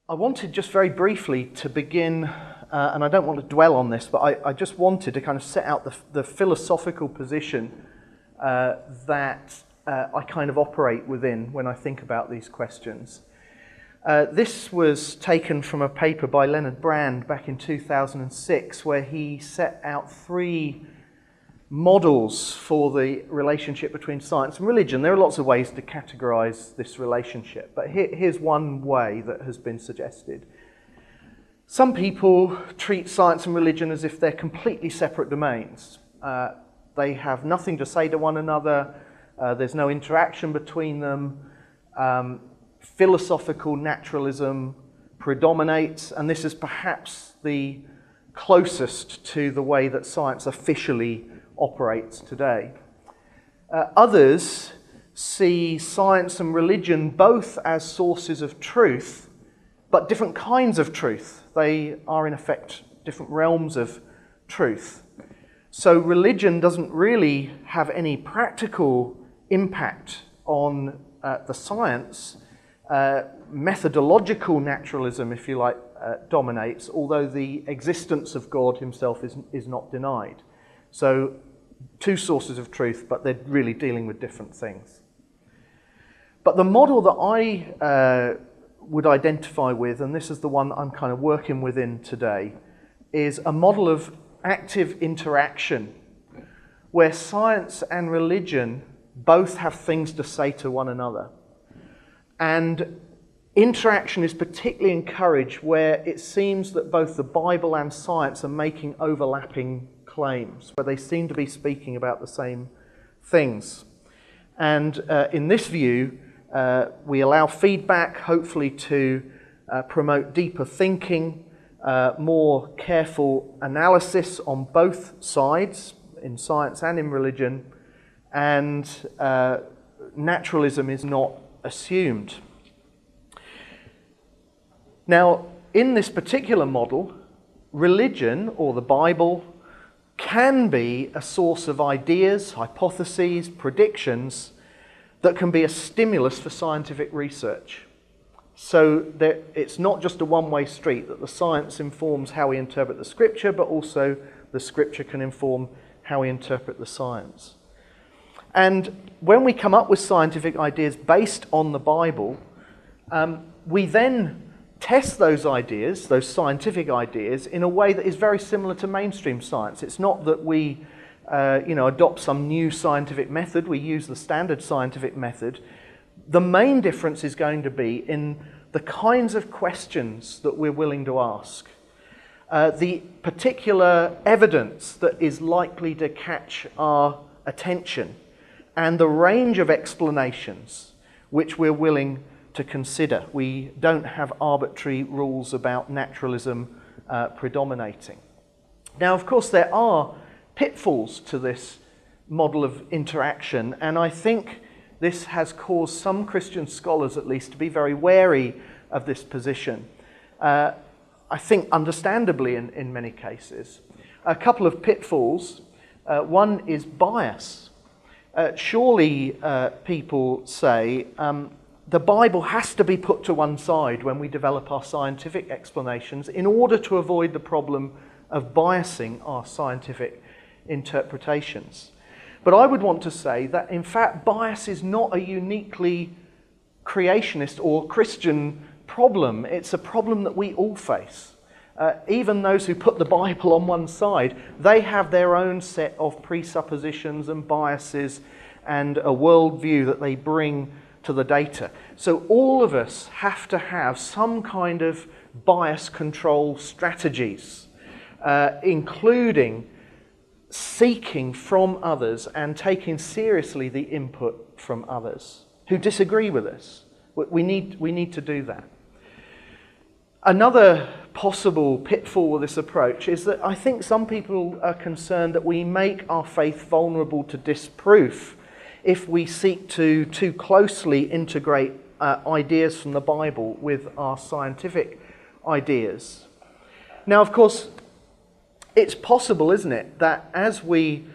I wanted just very briefly to begin, and I don't want to dwell on this, but I just wanted to kind of set out the philosophical position that I kind of operate within when I think about these questions. This was taken from a paper by Leonard Brand back in 2006, where he set out 3 models for the relationship between science and religion. There are lots of ways to categorize this relationship, but here's one way that has been suggested. Some people treat science and religion as if they're completely separate domains. They have nothing to say to one another. There's no interaction between them. Philosophical naturalism predominates, and this is perhaps the closest to the way that science officially operates today. Others see science and religion both as sources of truth, but different kinds of truth. They are in effect different realms of truth. So religion doesn't really have any practical impact on the science. Methodological naturalism, if you like, dominates, although the existence of God himself is not denied. So 2 sources of truth, but they're really dealing with different things. But the model that I would identify with, and this is the one I'm kind of working within today, is a model of active interaction, where science and religion both have things to say to one another. And interaction is particularly encouraged where it seems that both the Bible and science are making overlapping claims, where they seem to be speaking about the same things. And in this view, we allow feedback, hopefully to promote deeper thinking, more careful analysis on both sides, in science and in religion, and naturalism is not assumed. Now, in this particular model, religion, or the Bible, can be a source of ideas, hypotheses, predictions that can be a stimulus for scientific research. So it's not just a one-way street, that the science informs how we interpret the scripture, but also the scripture can inform how we interpret the science. And when we come up with scientific ideas based on the Bible, we then test those ideas, those scientific ideas, in a way that is very similar to mainstream science. It's not that we adopt some new scientific method. We use the standard scientific method. The main difference is going to be in the kinds of questions that we're willing to ask, the particular evidence that is likely to catch our attention, and the range of explanations which we're willing to consider. We don't have arbitrary rules about naturalism predominating. Now, of course, there are pitfalls to this model of interaction, and I think this has caused some Christian scholars, at least, to be very wary of this position. I think understandably in many cases. A couple of pitfalls. One is bias. Surely people say the Bible has to be put to one side when we develop our scientific explanations in order to avoid the problem of biasing our scientific interpretations. But I would want to say that, in fact, bias is not a uniquely creationist or Christian problem. It's a problem that we all face. Even those who put the Bible on one side, they have their own set of presuppositions and biases and a worldview that they bring to the data. So all of us have to have some kind of bias control strategies, including seeking from others and taking seriously the input from others who disagree with us. We need to do that. Another possible pitfall with this approach is that I think some people are concerned that we make our faith vulnerable to disproof if we seek to too closely integrate ideas from the Bible with our scientific ideas. Now, of course, it's possible, isn't it, that as we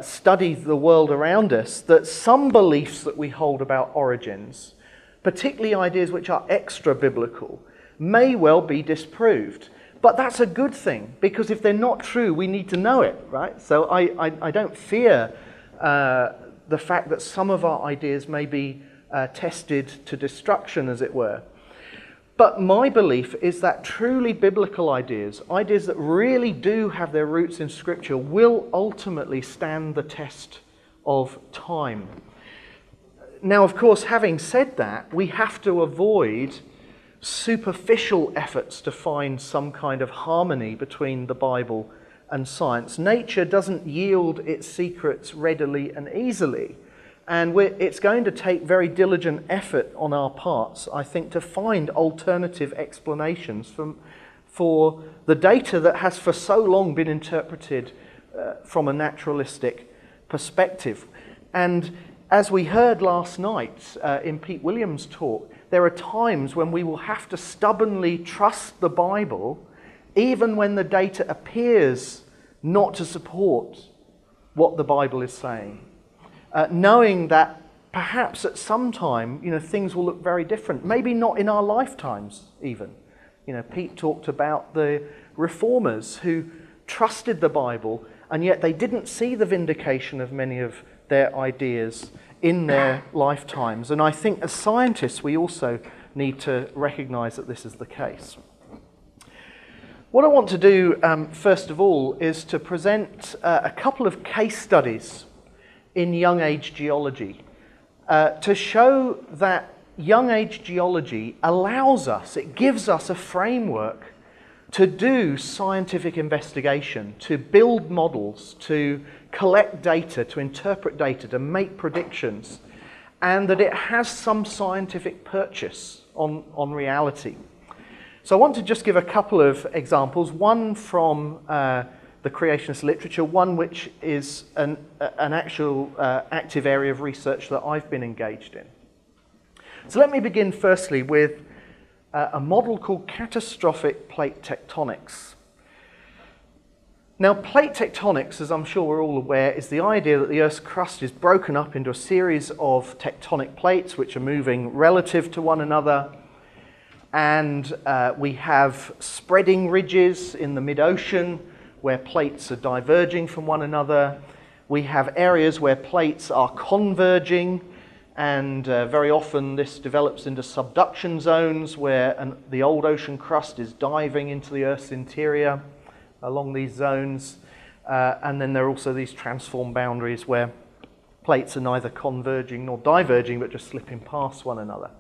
study the world around us, that some beliefs that we hold about origins, particularly ideas which are extra-biblical, may well be disproved. But that's a good thing, because if they're not true, we need to know it, right? So I don't fear the fact that some of our ideas may be tested to destruction, as it were. But my belief is that truly biblical ideas, ideas that really do have their roots in Scripture, will ultimately stand the test of time. Now, of course, having said that, we have to avoid superficial efforts to find some kind of harmony between the Bible and science. Nature doesn't yield its secrets readily and easily, and it's going to take very diligent effort on our parts, I think, to find alternative explanations for the data that has for so long been interpreted from a naturalistic perspective. And as we heard last night in Pete Williams' talk, there are times when we will have to stubbornly trust the Bible, even when the data appears not to support what the Bible is saying, knowing that perhaps at some time, things will look very different. Maybe not in our lifetimes, even. Pete talked about the reformers who trusted the Bible, and yet they didn't see the vindication of many of their ideas in their lifetimes. And I think as scientists, we also need to recognize that this is the case. What I want to do, first of all, is to present a couple of case studies in young age geology to show that young age geology allows us, it gives us a framework to do scientific investigation, to build models, to collect data, to interpret data, to make predictions, and that it has some scientific purchase on reality. So I want to just give a couple of examples, one from the creationist literature, one which is an actual active area of research that I've been engaged in. So let me begin firstly with a model called catastrophic plate tectonics. Now, plate tectonics, as I'm sure we're all aware, is the idea that the Earth's crust is broken up into a series of tectonic plates which are moving relative to one another, and we have spreading ridges in the mid-ocean where plates are diverging from one another. We have areas where plates are converging, and very often this develops into subduction zones where the old ocean crust is diving into the Earth's interior along these zones. And then there are also these transform boundaries where plates are neither converging nor diverging, but just slipping past one another.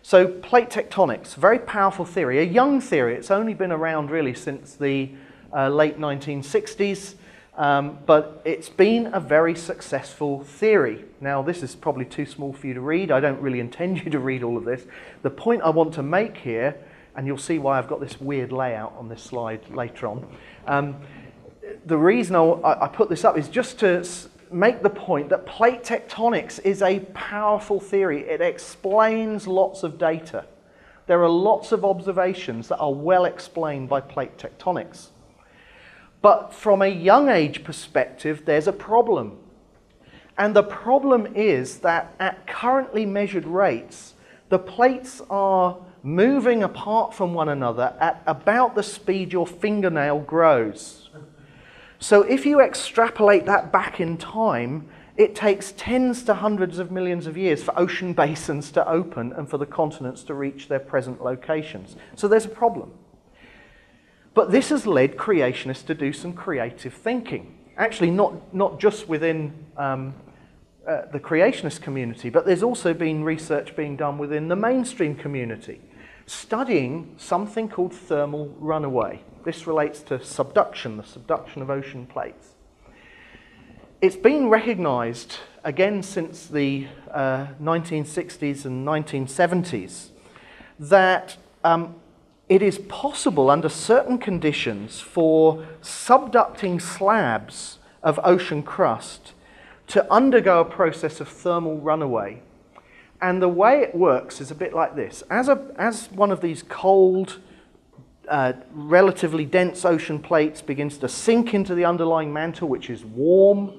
So plate tectonics, very powerful theory, a young theory. It's only been around really since the late 1960s. But it's been a very successful theory. Now, this is probably too small for you to read. I don't really intend you to read all of this. The point I want to make here, and you'll see why I've got this weird layout on this slide later on. The reason I put this up is just to make the point that plate tectonics is a powerful theory. It explains lots of data. There are lots of observations that are well explained by plate tectonics. But from a young age perspective, there's a problem. And the problem is that at currently measured rates, the plates are moving apart from one another at about the speed your fingernail grows. So if you extrapolate that back in time, it takes tens to hundreds of millions of years for ocean basins to open and for the continents to reach their present locations. So there's a problem. But this has led creationists to do some creative thinking. Actually, not just within the creationist community, but there's also been research being done within the mainstream community, studying something called thermal runaway. This relates to subduction, the subduction of ocean plates. It's been recognized, again since the 1960s and 1970s, that it is possible under certain conditions for subducting slabs of ocean crust to undergo a process of thermal runaway. And the way it works is a bit like this. As one of these cold, relatively dense ocean plates begins to sink into the underlying mantle, which is warm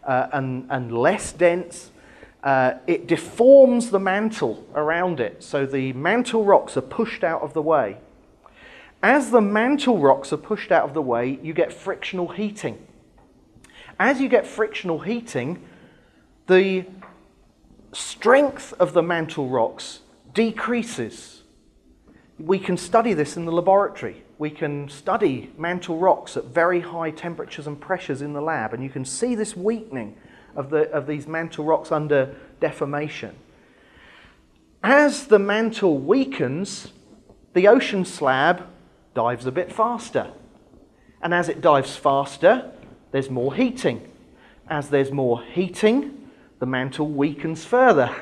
and less dense, it deforms the mantle around it, so the mantle rocks are pushed out of the way. As the mantle rocks are pushed out of the way, you get frictional heating. As you get frictional heating, the strength of the mantle rocks decreases. We can study this in the laboratory. We can study mantle rocks at very high temperatures and pressures in the lab, and you can see this weakening of these mantle rocks under deformation. As the mantle weakens, the ocean slab dives a bit faster. And as it dives faster, there's more heating. As there's more heating, the mantle weakens further.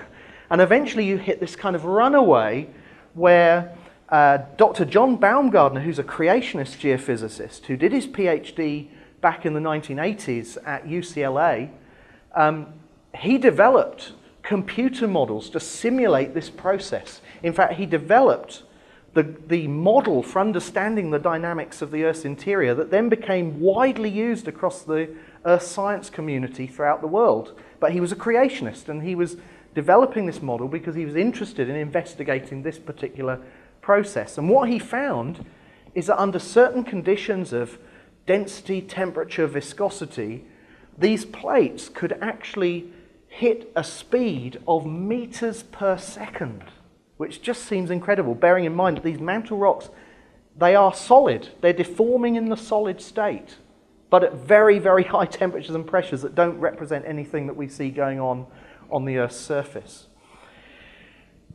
And eventually you hit this kind of runaway where Dr. John Baumgartner, who's a creationist geophysicist, who did his PhD back in the 1980s at UCLA, he developed computer models to simulate this process. In fact, he developed the model for understanding the dynamics of the Earth's interior that then became widely used across the Earth science community throughout the world. But he was a creationist, and he was developing this model because he was interested in investigating this particular process. And what he found is that under certain conditions of density, temperature, viscosity, these plates could actually hit a speed of meters per second, which just seems incredible, bearing in mind that these mantle rocks, they are solid. They're deforming in the solid state, but at very, very high temperatures and pressures that don't represent anything that we see going on the Earth's surface.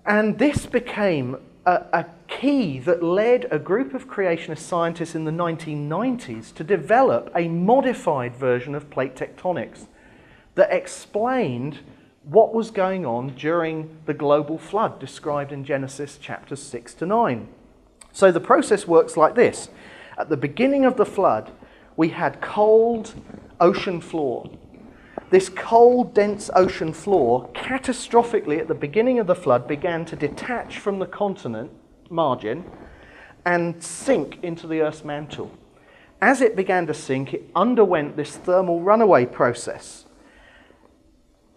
And this became a key that led a group of creationist scientists in the 1990s to develop a modified version of plate tectonics that explained what was going on during the global flood described in Genesis chapters 6 to 9. So the process works like this. At the beginning of the flood, we had cold ocean floor. This cold, dense ocean floor, catastrophically at the beginning of the flood, began to detach from the continent margin and sink into the Earth's mantle. As it began to sink, it underwent this thermal runaway process.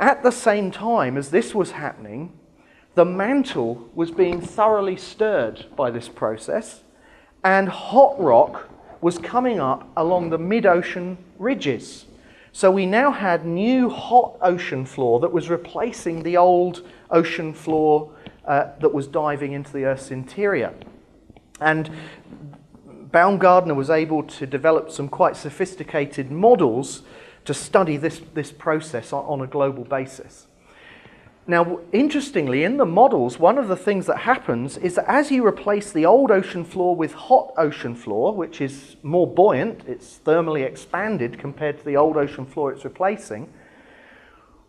At the same time as this was happening, the mantle was being thoroughly stirred by this process, and hot rock was coming up along the mid-ocean ridges. So we now had new hot ocean floor that was replacing the old ocean floor that was diving into the Earth's interior. And Baumgartner was able to develop some quite sophisticated models to study this process on a global basis. Now, interestingly, in the models, one of the things that happens is that as you replace the old ocean floor with hot ocean floor, which is more buoyant, it's thermally expanded compared to the old ocean floor it's replacing,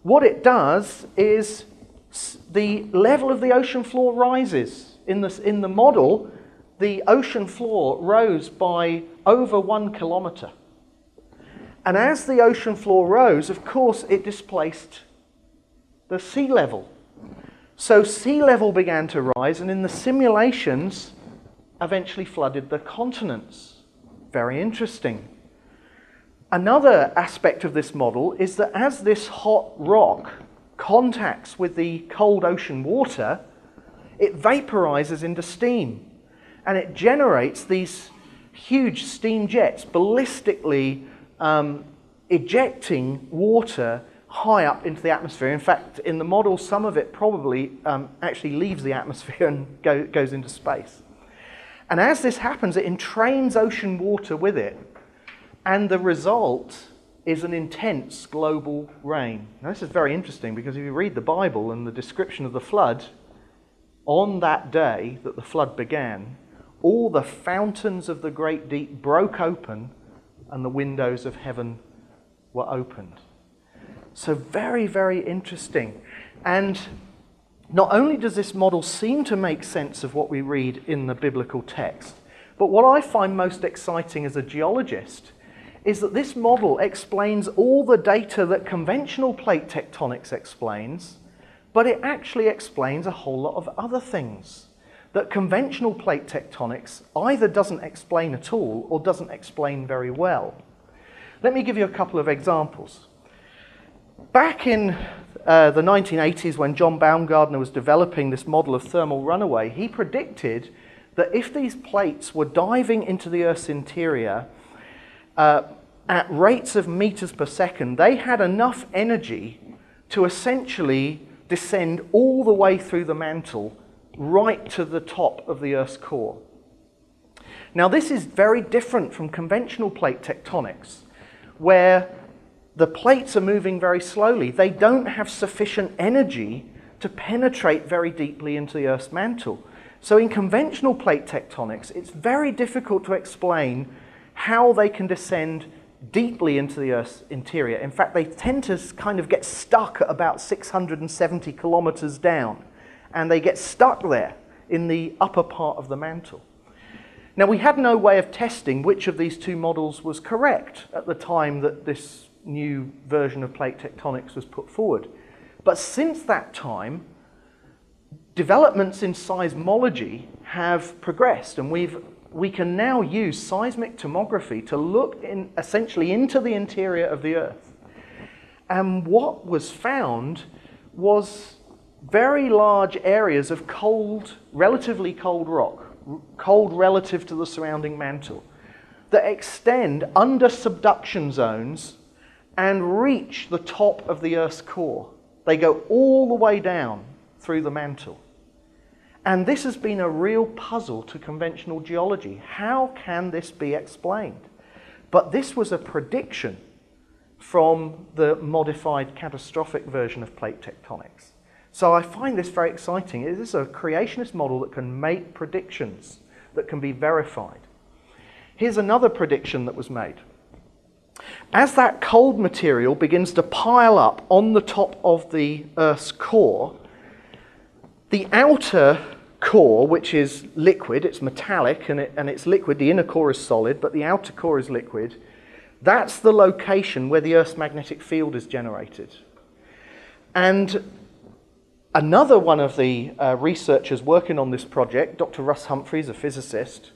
what it does is the level of the ocean floor rises. In the model, the ocean floor rose by over 1 kilometre. And as the ocean floor rose, of course, it displaced the sea level. So sea level began to rise, and in the simulations, eventually flooded the continents. Very interesting. Another aspect of this model is that as this hot rock contacts with the cold ocean water, it vaporizes into steam, and it generates these huge steam jets, ballistically ejecting water high up into the atmosphere. In fact, in the model, some of it probably actually leaves the atmosphere and goes into space. And as this happens, it entrains ocean water with it, and the result is an intense global rain. Now, this is very interesting because if you read the Bible and the description of the flood, on that day that the flood began, all the fountains of the great deep broke open and the windows of heaven were opened. So very, very interesting. And not only does this model seem to make sense of what we read in the biblical text, but what I find most exciting as a geologist is that this model explains all the data that conventional plate tectonics explains, but it actually explains a whole lot of other things that conventional plate tectonics either doesn't explain at all or doesn't explain very well. Let me give you a couple of examples. Back in the 1980s, when John Baumgartner was developing this model of thermal runaway, he predicted that if these plates were diving into the Earth's interior at rates of meters per second, they had enough energy to essentially descend all the way through the mantle right to the top of the Earth's core. Now, this is very different from conventional plate tectonics, where the plates are moving very slowly. They don't have sufficient energy to penetrate very deeply into the Earth's mantle. So in conventional plate tectonics, it's very difficult to explain how they can descend deeply into the Earth's interior. In fact, they tend to kind of get stuck at about 670 kilometers down, and they get stuck there in the upper part of the mantle. Now, we had no way of testing which of these two models was correct at the time that this new version of plate tectonics was put forward. But since that time, developments in seismology have progressed, and we can now use seismic tomography to look essentially into the interior of the Earth. And what was found was very large areas of cold, relatively cold rock, cold relative to the surrounding mantle, that extend under subduction zones and reach the top of the Earth's core. They go all the way down through the mantle. And this has been a real puzzle to conventional geology. How can this be explained? But this was a prediction from the modified catastrophic version of plate tectonics. So I find this very exciting. It is a creationist model that can make predictions that can be verified. Here's another prediction that was made. As that cold material begins to pile up on the top of the Earth's core, the outer core, which is liquid, it's metallic and it's liquid, the inner core is solid, but the outer core is liquid, that's the location where the Earth's magnetic field is generated. And another one of the researchers working on this project, Dr. Russ Humphreys, a physicist,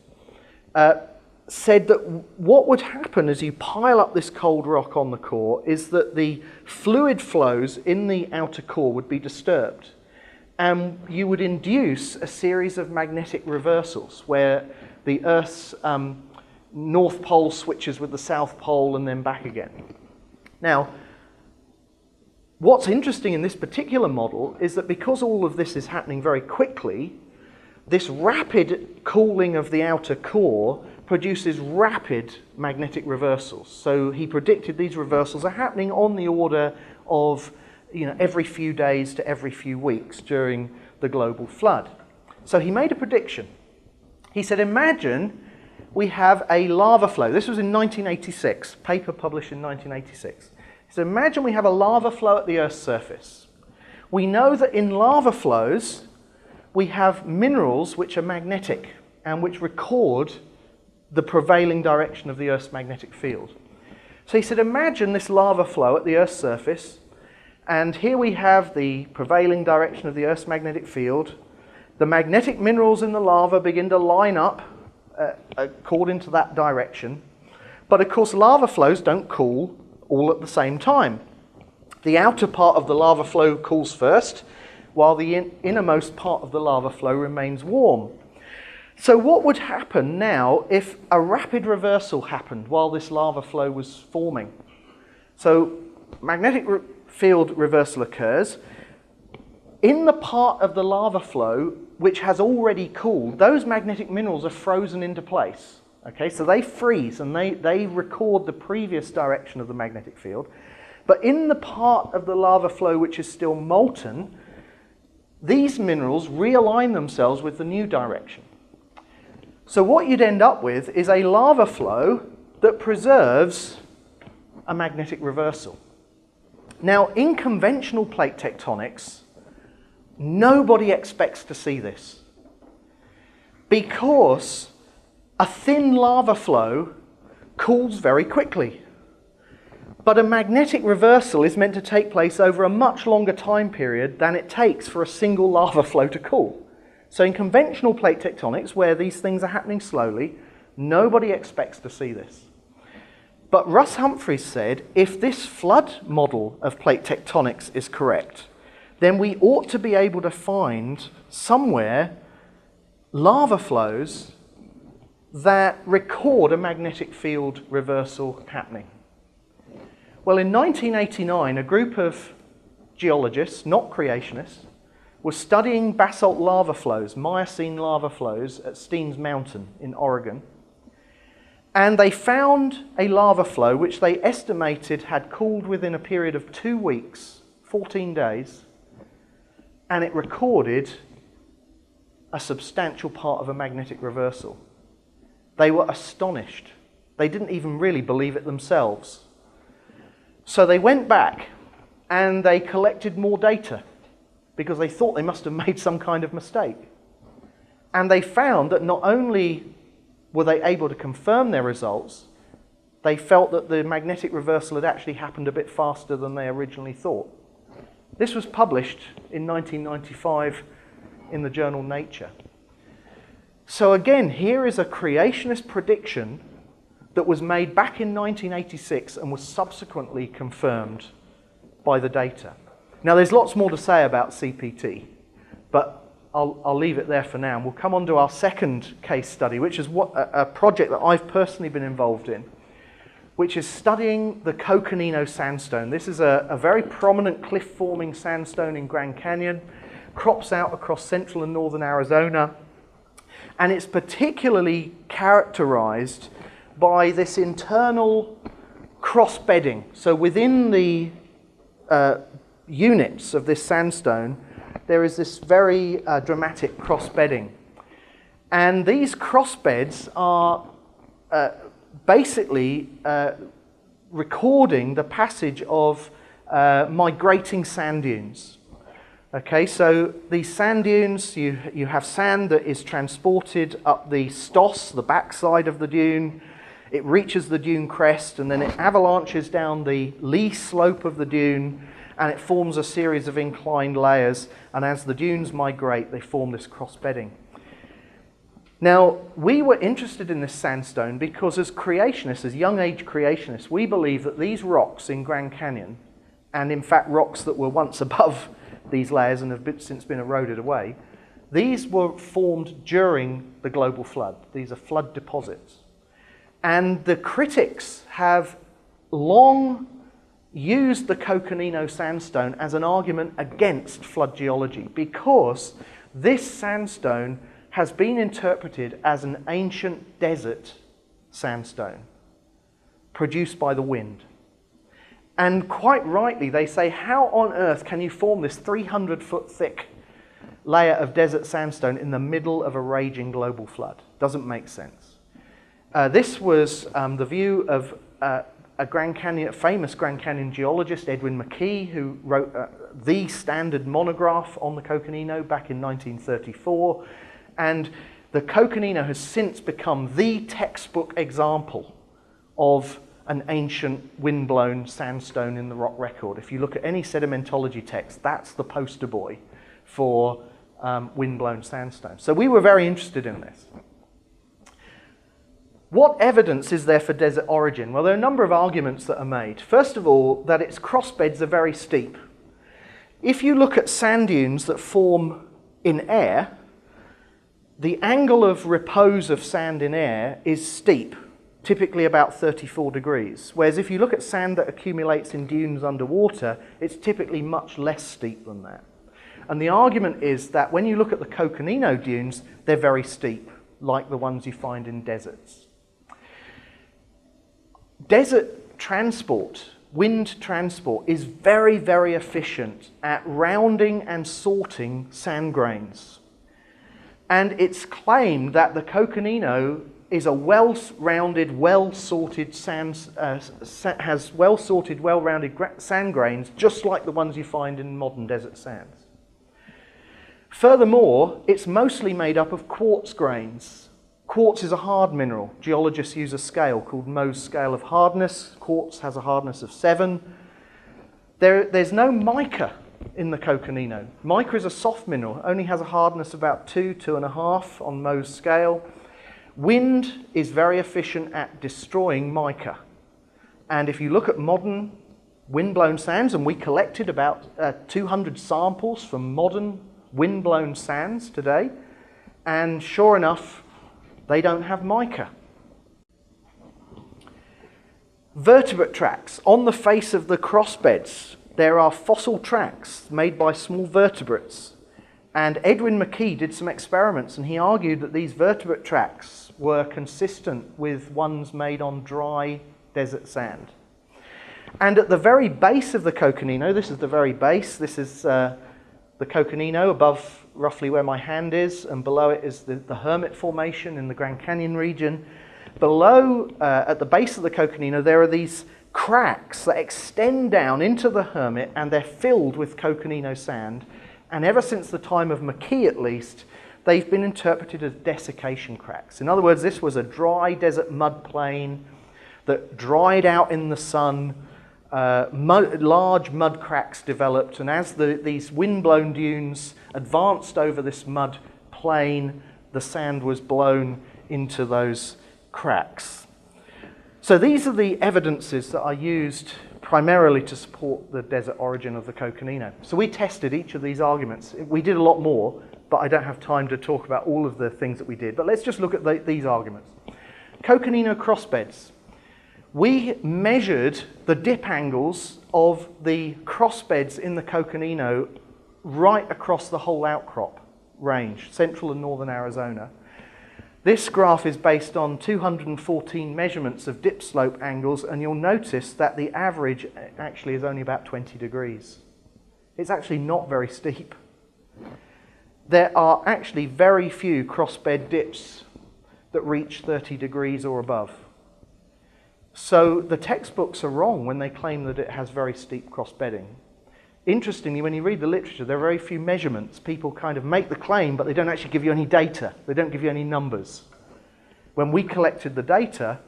said that what would happen as you pile up this cold rock on the core is that the fluid flows in the outer core would be disturbed. And you would induce a series of magnetic reversals where the Earth's north pole switches with the south pole and then back again. Now, what's interesting in this particular model is that because all of this is happening very quickly, this rapid cooling of the outer core produces rapid magnetic reversals. So he predicted these reversals are happening on the order of every few days to every few weeks during the global flood. So he made a prediction. He said, imagine we have a lava flow. This was in 1986, paper published in 1986. So imagine we have a lava flow at the Earth's surface. We know that in lava flows, we have minerals which are magnetic and which record the prevailing direction of the Earth's magnetic field. So he said, imagine this lava flow at the Earth's surface, and here we have the prevailing direction of the Earth's magnetic field. The magnetic minerals in the lava begin to line up according to that direction. But of course, lava flows don't cool all at the same time. The outer part of the lava flow cools first, while the innermost part of the lava flow remains warm. So what would happen now if a rapid reversal happened while this lava flow was forming? So magnetic field reversal occurs. In the part of the lava flow which has already cooled, those magnetic minerals are frozen into place. Okay, so they freeze and they record the previous direction of the magnetic field. But in the part of the lava flow which is still molten, these minerals realign themselves with the new direction. So what you'd end up with is a lava flow that preserves a magnetic reversal. Now, in conventional plate tectonics, nobody expects to see this, because a thin lava flow cools very quickly. But a magnetic reversal is meant to take place over a much longer time period than it takes for a single lava flow to cool. So in conventional plate tectonics, where these things are happening slowly, nobody expects to see this. But Russ Humphreys said, if this flood model of plate tectonics is correct, then we ought to be able to find somewhere lava flows that record a magnetic field reversal happening. Well, in 1989, a group of geologists, not creationists, was studying basalt lava flows, Miocene lava flows at Steens Mountain in Oregon. And they found a lava flow which they estimated had cooled within a period of 2 weeks, 14 days, and it recorded a substantial part of a magnetic reversal. They were astonished. They didn't even really believe it themselves. So they went back and they collected more data because they thought they must have made some kind of mistake. And they found that not only were they able to confirm their results, they felt that the magnetic reversal had actually happened a bit faster than they originally thought. This was published in 1995 in the journal Nature. So again, here is a creationist prediction that was made back in 1986 and was subsequently confirmed by the data. Now, there's lots more to say about CPT, but I'll leave it there for now. And we'll come on to our second case study, which is a project that I've personally been involved in, which is studying the Coconino Sandstone. This is a very prominent cliff-forming sandstone in Grand Canyon, crops out across central and northern Arizona, and it's particularly characterized by this internal cross-bedding. So within the units of this sandstone, there is this very dramatic cross-bedding. And these cross-beds are basically recording the passage of migrating sand dunes. Okay, so these sand dunes, you have sand that is transported up the stoss, the backside of the dune. It reaches the dune crest, and then it avalanches down the lee slope of the dune, and it forms a series of inclined layers, and as the dunes migrate, they form this cross-bedding. Now, we were interested in this sandstone because as creationists, as young-age creationists, we believe that these rocks in Grand Canyon, and in fact rocks that were once above these layers and have since been eroded away, these were formed during the global flood. These are flood deposits. And the critics have long used the Coconino Sandstone as an argument against flood geology because this sandstone has been interpreted as an ancient desert sandstone produced by the wind. And quite rightly, they say, how on earth can you form this 300-foot thick layer of desert sandstone in the middle of a raging global flood? Doesn't make sense. This was the view of a famous Grand Canyon geologist, Edwin McKee, who wrote the standard monograph on the Coconino back in 1934. And the Coconino has since become the textbook example of an ancient wind-blown sandstone in the rock record. If you look at any sedimentology text, that's the poster boy for wind-blown sandstone. So we were very interested in this. What evidence is there for desert origin? Well, there are a number of arguments that are made. First of all, that its crossbeds are very steep. If you look at sand dunes that form in air, the angle of repose of sand in air is steep, typically about 34 degrees. Whereas if you look at sand that accumulates in dunes underwater, it's typically much less steep than that. And the argument is that when you look at the Coconino dunes, they're very steep, like the ones you find in deserts. Desert transport, wind transport, is very, very efficient at rounding and sorting sand grains. And it's claimed that the Coconino is a well-rounded, well-sorted has well-sorted, well-rounded sand grains, just like the ones you find in modern desert sands. Furthermore, it's mostly made up of quartz grains. Quartz is a hard mineral. Geologists use a scale called Mohs scale of hardness. Quartz has a hardness of 7. There's no mica in the Coconino. Mica is a soft mineral, only has a hardness of about 2, 2.5 on Mohs scale. Wind is very efficient at destroying mica. And if you look at modern windblown sands, and we collected about 200 samples from modern windblown sands today, and sure enough, they don't have mica. Vertebrate tracks. On the face of the crossbeds, there are fossil tracks made by small vertebrates. And Edwin McKee did some experiments, and he argued that these vertebrate tracks were consistent with ones made on dry desert sand. And at the very base of the Coconino, this is the very base, this is the Coconino above roughly where my hand is, and below it is the Hermit Formation in the Grand Canyon region. Below, at the base of the Coconino, there are these cracks that extend down into the Hermit, and they're filled with Coconino sand. And ever since the time of McKee at least, they've been interpreted as desiccation cracks. In other words, this was a dry desert mud plain that dried out in the sun. Large mud cracks developed, and as these windblown dunes advanced over this mud plain, the sand was blown into those cracks. So these are the evidences that are used primarily to support the desert origin of the Coconino. So we tested each of these arguments. We did a lot more, but I don't have time to talk about all of the things that we did. But let's just look at these arguments. Coconino crossbeds. We measured the dip angles of the crossbeds in the Coconino right across the whole outcrop range, central and northern Arizona. This graph is based on 214 measurements of dip slope angles, and you'll notice that the average actually is only about 20 degrees. It's actually not very steep. There are actually very few crossbed dips that reach 30 degrees or above. So the textbooks are wrong when they claim that it has very steep crossbedding. Interestingly, when you read the literature, there are very few measurements. People kind of make the claim, but they don't actually give you any data. They don't give you any numbers. When we collected the data,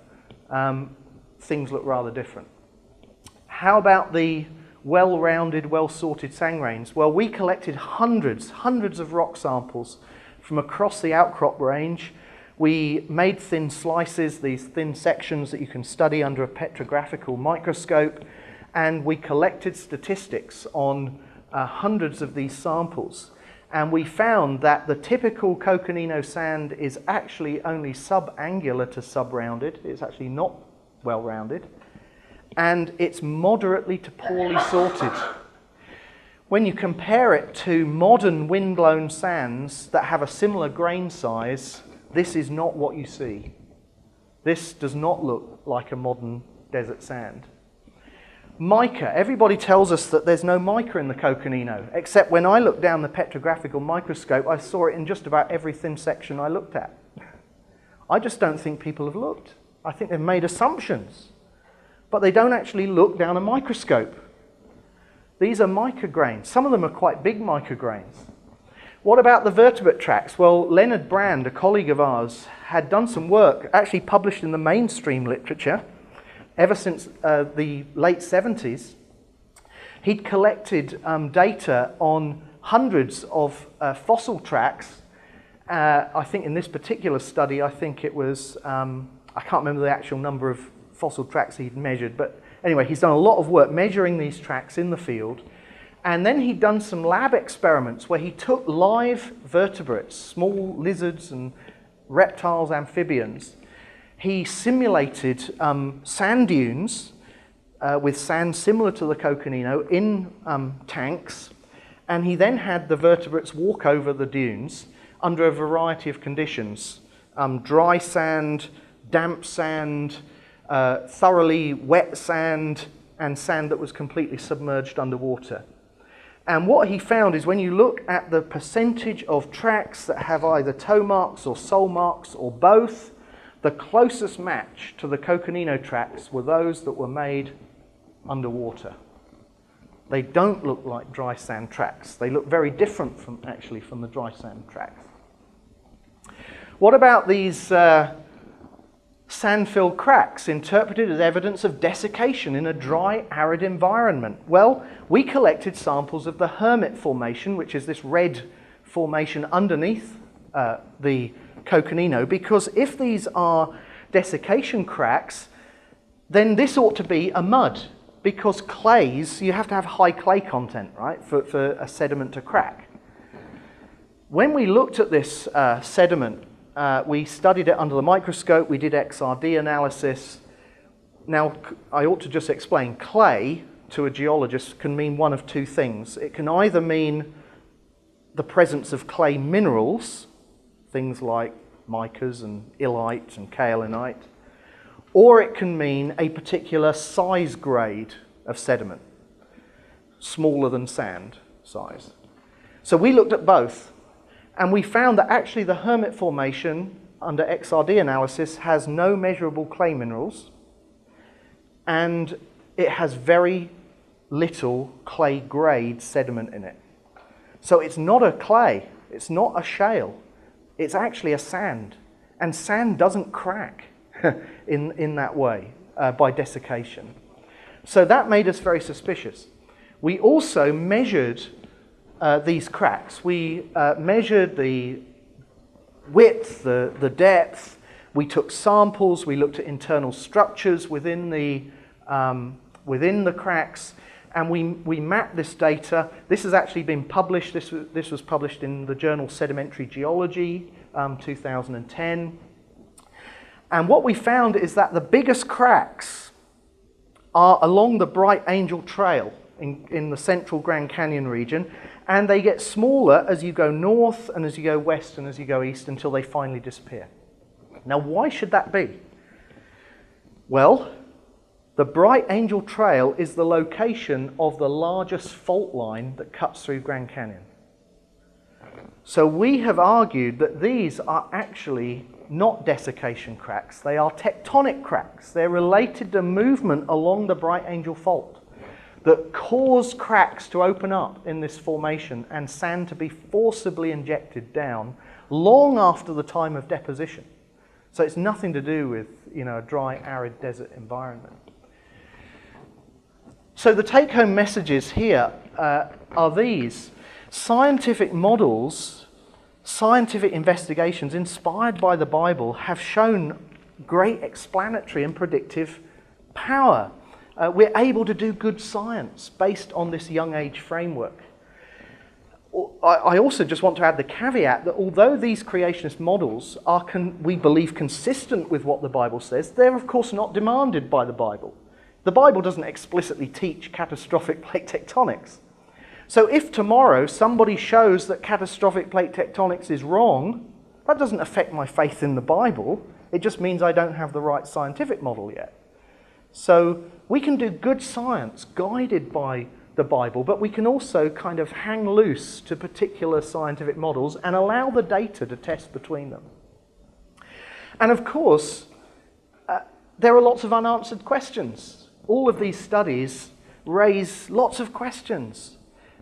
things look rather different. How about the well-rounded, well-sorted sand grains? Well, we collected hundreds of rock samples from across the outcrop range. We made thin slices, these thin sections that you can study under a petrographical microscope, and we collected statistics on hundreds of these samples. And we found that the typical Coconino sand is actually only subangular to subrounded. It's actually not well-rounded. And it's moderately to poorly sorted. When you compare it to modern windblown sands that have a similar grain size, this is not what you see. This does not look like a modern desert sand. Mica. Everybody tells us that there's no mica in the Coconino, except when I looked down the petrographical microscope, I saw it in just about every thin section I looked at. I just don't think people have looked. I think they've made assumptions, but they don't actually look down a microscope. These are mica grains. Some of them are quite big mica grains. What about the vertebrate tracks? Well, Leonard Brand, a colleague of ours, had done some work, actually published in the mainstream literature, ever since the late 70s. He'd collected data on hundreds of fossil tracks. I think in this particular study, I think it was, I can't remember the actual number of fossil tracks he'd measured, but anyway, he's done a lot of work measuring these tracks in the field. And then he'd done some lab experiments where he took live vertebrates, small lizards and reptiles, amphibians. He simulated sand dunes with sand similar to the Coconino in tanks, and he then had the vertebrates walk over the dunes under a variety of conditions. Dry sand, damp sand, thoroughly wet sand, and sand that was completely submerged underwater. And what he found is when you look at the percentage of tracks that have either toe marks or sole marks or both, the closest match to the Coconino tracks were those that were made underwater. They don't look like dry sand tracks. They look very different from the dry sand tracks. What about these sand-filled cracks interpreted as evidence of desiccation in a dry, arid environment? Well, we collected samples of the Hermit Formation, which is this red formation underneath the Coconino, because if these are desiccation cracks, then this ought to be a mud, because clays, you have to have high clay content, right, for a sediment to crack. When we looked at this sediment, we studied it under the microscope, we did XRD analysis. Now, I ought to just explain, clay to a geologist can mean one of two things. It can either mean the presence of clay minerals, things like micas and illite and kaolinite, or it can mean a particular size grade of sediment, smaller than sand size. So we looked at both, and we found that actually the Hermit Formation under XRD analysis has no measurable clay minerals, and it has very little clay grade sediment in it. So it's not a clay, it's not a shale, it's actually a sand, and sand doesn't crack in that way by desiccation. So that made us very suspicious. We also measured these cracks. We measured the width, the depth. We took samples. We looked at internal structures within the cracks, and we mapped this data. This has actually been published. This was published in the journal Sedimentary Geology, 2010. And what we found is that the biggest cracks are along the Bright Angel Trail in the central Grand Canyon region, and they get smaller as you go north and as you go west and as you go east until they finally disappear. Now, why should that be? Well, the Bright Angel Trail is the location of the largest fault line that cuts through Grand Canyon. So we have argued that these are actually not desiccation cracks, they are tectonic cracks. They're related to movement along the Bright Angel Fault that cause cracks to open up in this formation and sand to be forcibly injected down long after the time of deposition. So it's nothing to do with, a dry, arid desert environment. So the take-home messages here are these. Scientific models, scientific investigations inspired by the Bible have shown great explanatory and predictive power. We're able to do good science based on this young age framework. I also just want to add the caveat that although these creationist models are, we believe, consistent with what the Bible says, they're of course not demanded by the Bible. The Bible doesn't explicitly teach catastrophic plate tectonics. So if tomorrow somebody shows that catastrophic plate tectonics is wrong, that doesn't affect my faith in the Bible. It just means I don't have the right scientific model yet. So we can do good science guided by the Bible, but we can also kind of hang loose to particular scientific models and allow the data to test between them. And of course, there are lots of unanswered questions. All of these studies raise lots of questions.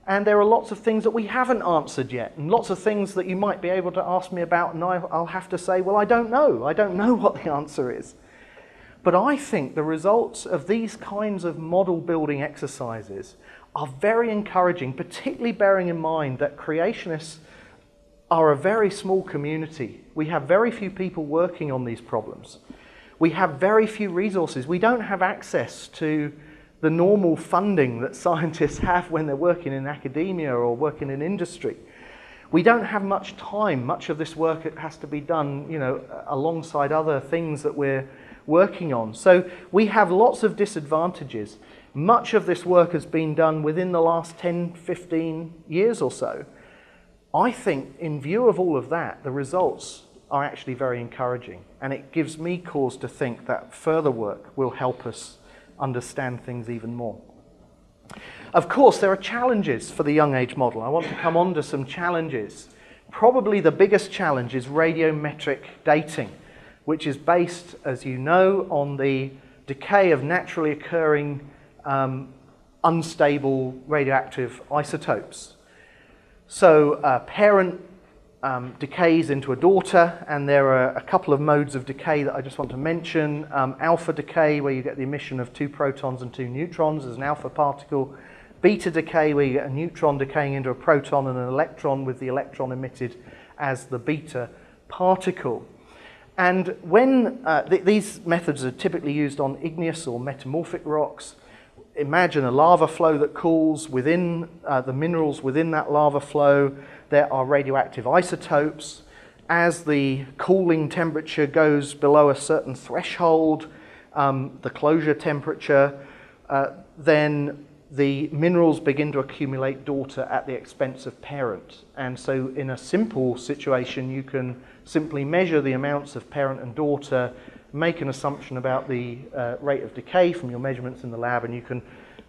And there are lots of things that we haven't answered yet, and lots of things that you might be able to ask me about, and I'll have to say, well, I don't know. I don't know what the answer is. But I think the results of these kinds of model building exercises are very encouraging, particularly bearing in mind that creationists are a very small community. We have very few people working on these problems. We have very few resources. We don't have access to the normal funding that scientists have when they're working in academia or working in industry. We don't have much time. Much of this work has to be done, alongside other things that we're working on. So we have lots of disadvantages. Much of this work has been done within the last 10, 15 years or so. I think in view of all of that, the results are actually very encouraging, and it gives me cause to think that further work will help us understand things even more. Of course, there are challenges for the young age model. I want to come on to some challenges. Probably the biggest challenge is radiometric dating, which is based, as you know, on the decay of naturally occurring unstable radioactive isotopes. So parent decays into a daughter, and there are a couple of modes of decay that I just want to mention. Alpha decay, where you get the emission of 2 protons and 2 neutrons as an alpha particle. Beta decay, where you get a neutron decaying into a proton and an electron with the electron emitted as the beta particle. And when these methods are typically used on igneous or metamorphic rocks, imagine a lava flow that cools within the minerals within that lava flow. There are radioactive isotopes. As the cooling temperature goes below a certain threshold, the closure temperature, then the minerals begin to accumulate daughter at the expense of parent. And so in a simple situation, you can simply measure the amounts of parent and daughter, make an assumption about the rate of decay from your measurements in the lab, and you can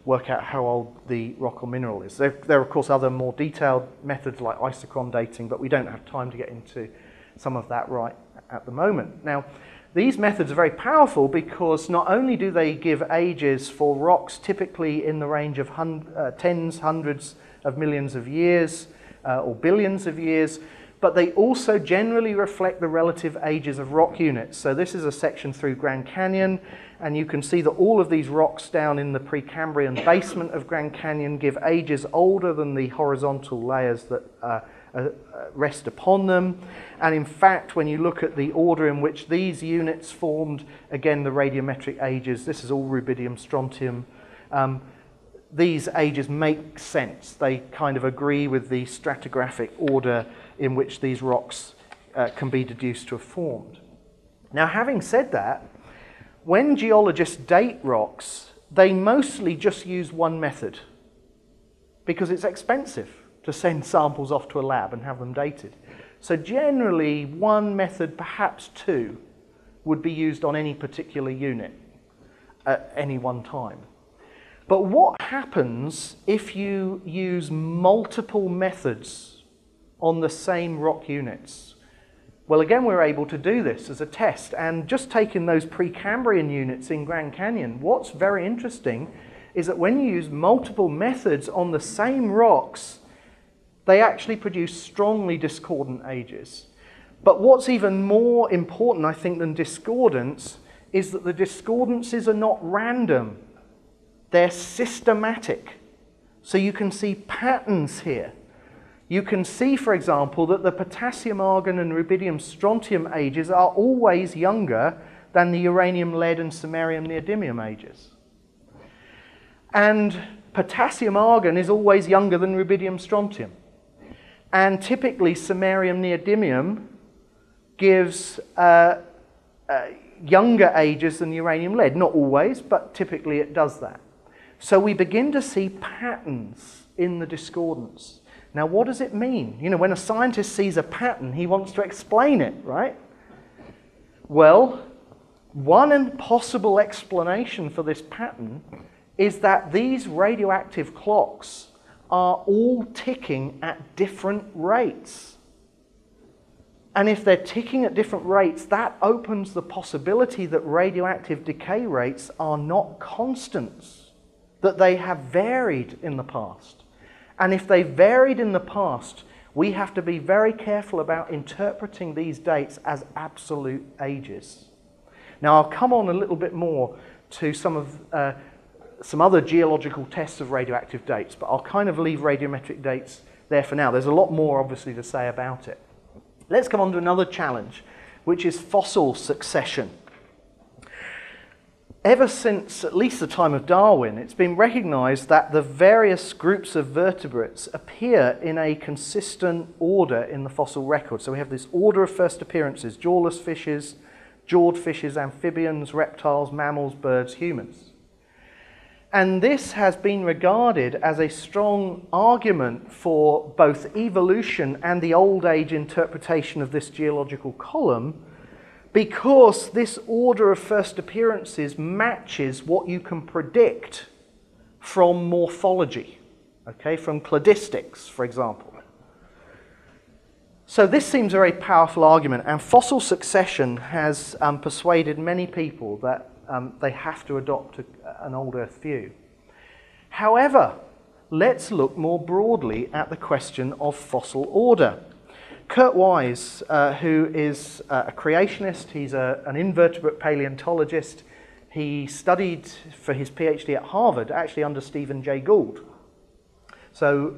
work out how old the rock or mineral is. There are, of course, other more detailed methods like isochron dating, but we don't have time to get into some of that right at the moment. Now, these methods are very powerful because not only do they give ages for rocks typically in the range of tens, hundreds of millions of years or billions of years, but they also generally reflect the relative ages of rock units. So this is a section through Grand Canyon, and you can see that all of these rocks down in the Precambrian basement of Grand Canyon give ages older than the horizontal layers that rest upon them. And in fact, when you look at the order in which these units formed, again, the radiometric ages, this is all rubidium, strontium, these ages make sense. They kind of agree with the stratigraphic order in which these rocks can be deduced to have formed. Now, having said that, when geologists date rocks, they mostly just use one method because it's expensive to send samples off to a lab and have them dated. So generally, one method, perhaps two, would be used on any particular unit at any one time. But what happens if you use multiple methods on the same rock units? Well, again, we're able to do this as a test. And just taking those Precambrian units in Grand Canyon, what's very interesting is that when you use multiple methods on the same rocks, they actually produce strongly discordant ages. But what's even more important, I think, than discordance is that the discordances are not random. They're systematic. So you can see patterns here. You can see, for example, that the potassium, argon, and rubidium, strontium ages are always younger than the uranium, lead, and samarium, neodymium ages. And potassium, argon is always younger than rubidium, strontium. And typically, samarium, neodymium gives younger ages than uranium, lead. Not always, but typically it does that. So we begin to see patterns in the discordance. Now, what does it mean? You know, when a scientist sees a pattern, he wants to explain it, right? Well, one possible explanation for this pattern is that these radioactive clocks are all ticking at different rates. And if they're ticking at different rates, that opens the possibility that radioactive decay rates are not constants, that they have varied in the past. And if they varied in the past, we have to be very careful about interpreting these dates as absolute ages. Now, I'll come on a little bit more to some other geological tests of radioactive dates, but I'll kind of leave radiometric dates there for now. There's a lot more, obviously, to say about it. Let's come on to another challenge, which is fossil succession. Ever since at least the time of Darwin, it's been recognized that the various groups of vertebrates appear in a consistent order in the fossil record. So we have this order of first appearances: jawless fishes, jawed fishes, amphibians, reptiles, mammals, birds, humans. And this has been regarded as a strong argument for both evolution and the old age interpretation of this geological column, because this order of first appearances matches what you can predict from morphology, okay, from cladistics, for example. So this seems a very powerful argument, and fossil succession has persuaded many people that they have to adopt an old Earth view. However, let's look more broadly at the question of fossil order. Kurt Wise, who is a creationist, he's an invertebrate paleontologist. He studied for his PhD at Harvard, actually under Stephen Jay Gould. So,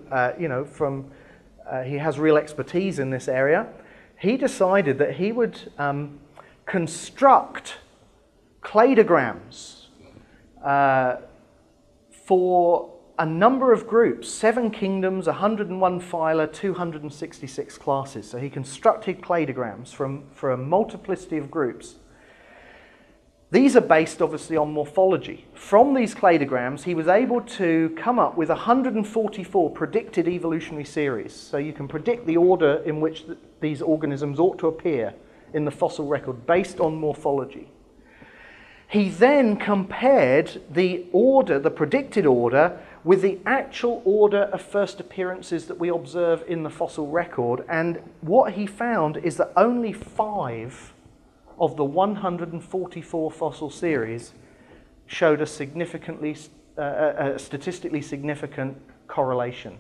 he has real expertise in this area. He decided that he would construct cladograms for a number of groups, 7 kingdoms, 101 phyla, 266 classes. So he constructed cladograms for a multiplicity of groups. These are based obviously on morphology. From these cladograms, he was able to come up with 144 predicted evolutionary series. So you can predict the order in which these organisms ought to appear in the fossil record based on morphology. He then compared the order, the predicted order, with the actual order of first appearances that we observe in the fossil record. And what he found is that only 5 of the 144 fossil series showed a statistically significant correlation.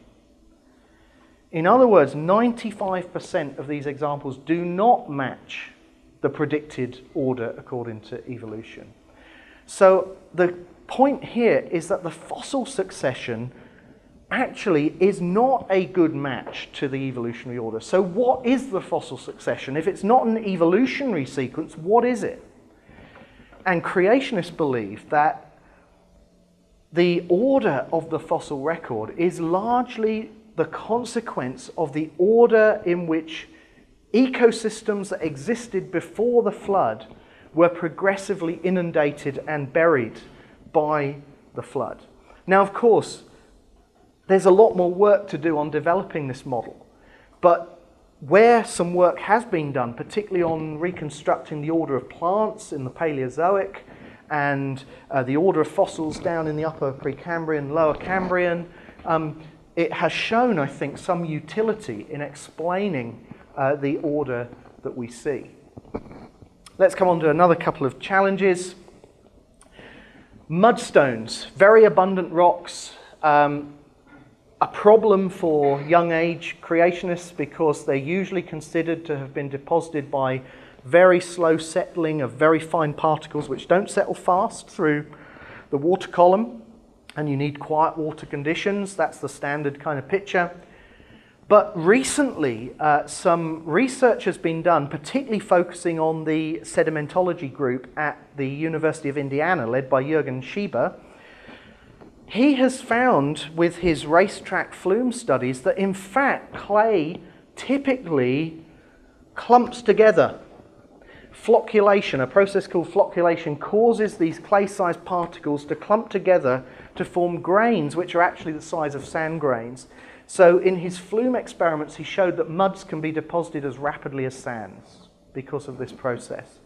In other words, 95% of these examples do not match the predicted order according to evolution. So the point here is that the fossil succession actually is not a good match to the evolutionary order. So what is the fossil succession? If it's not an evolutionary sequence, what is it? And creationists believe that the order of the fossil record is largely the consequence of the order in which ecosystems that existed before the flood were progressively inundated and buried by the flood. Now, of course, there's a lot more work to do on developing this model, but where some work has been done, particularly on reconstructing the order of plants in the Paleozoic and the order of fossils down in the Upper Precambrian, Lower Cambrian, it has shown, I think, some utility in explaining the order that we see. Let's come on to another couple of challenges. Mudstones, very abundant rocks. A problem for young age creationists because they're usually considered to have been deposited by very slow settling of very fine particles which don't settle fast through the water column, and you need quiet water conditions. That's the standard kind of picture. But recently, some research has been done, particularly focusing on the sedimentology group at the University of Indiana, led by Jürgen Schieber. He has found with his racetrack flume studies that in fact clay typically clumps together. Flocculation, a process called flocculation, causes these clay-sized particles to clump together to form grains which are actually the size of sand grains. So in his flume experiments he showed that muds can be deposited as rapidly as sands because of this process.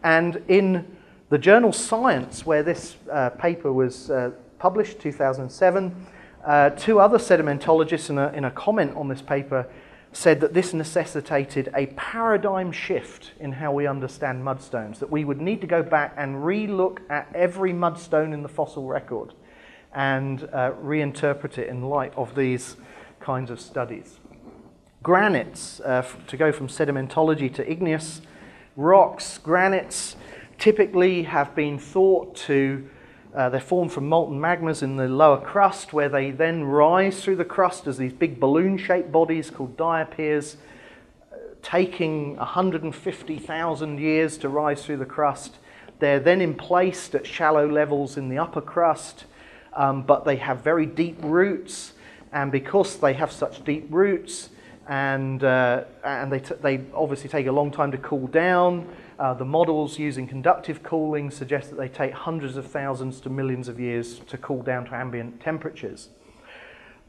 And in the journal Science, where this paper was published, 2007, 2 other sedimentologists in a comment on this paper said that this necessitated a paradigm shift in how we understand mudstones, that we would need to go back and re-look at every mudstone in the fossil record and reinterpret it in light of these kinds of studies. Granites, to go from sedimentology to igneous rocks, granites typically have been thought to they're formed from molten magmas in the lower crust, where they then rise through the crust as these big balloon-shaped bodies called diapirs, taking 150,000 years to rise through the crust. They're then emplaced at shallow levels in the upper crust, but they have very deep roots, and because they have such deep roots, and they obviously take a long time to cool down. The models using conductive cooling suggest that they take hundreds of thousands to millions of years to cool down to ambient temperatures.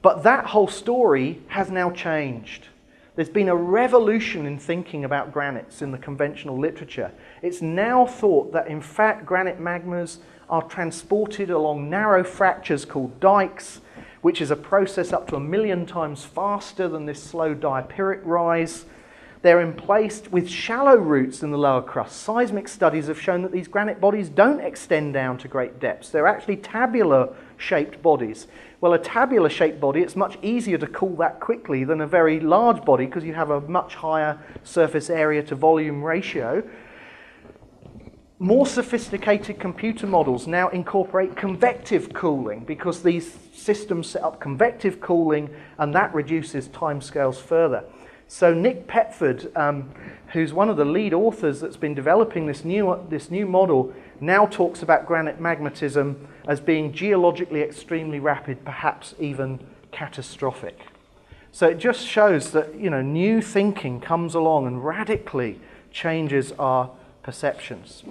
But that whole story has now changed. There's been a revolution in thinking about granites in the conventional literature. It's now thought that in fact granite magmas are transported along narrow fractures called dikes, which is a process up to 1 million times faster than this slow diapiric rise. They're emplaced with shallow roots in the lower crust. Seismic studies have shown that these granite bodies don't extend down to great depths. They're actually tabular-shaped bodies. Well, a tabular-shaped body, it's much easier to cool that quickly than a very large body because you have a much higher surface area to volume ratio. More sophisticated computer models now incorporate convective cooling because these systems set up convective cooling, and that reduces timescales further. So Nick Petford, who's one of the lead authors that's been developing this new model, now talks about granite magmatism as being geologically extremely rapid, perhaps even catastrophic. So it just shows that, you know, new thinking comes along and radically changes our perceptions.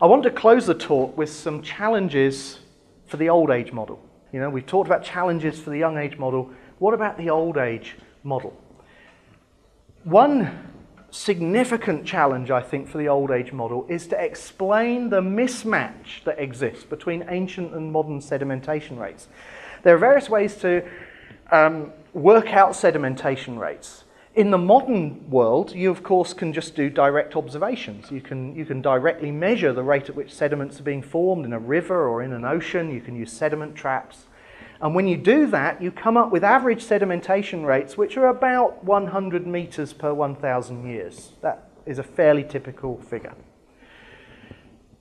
I want to close the talk with some challenges for the old age model. You know, we've talked about challenges for the young age model. What about the old age model? One significant challenge, I think, for the old age model is to explain the mismatch that exists between ancient and modern sedimentation rates. There are various ways to work out sedimentation rates. In the modern world, you of course can just do direct observations. You can directly measure the rate at which sediments are being formed in a river or in an ocean. You can use sediment traps. And when you do that, you come up with average sedimentation rates which are about 100 meters per 1,000 years. That is a fairly typical figure.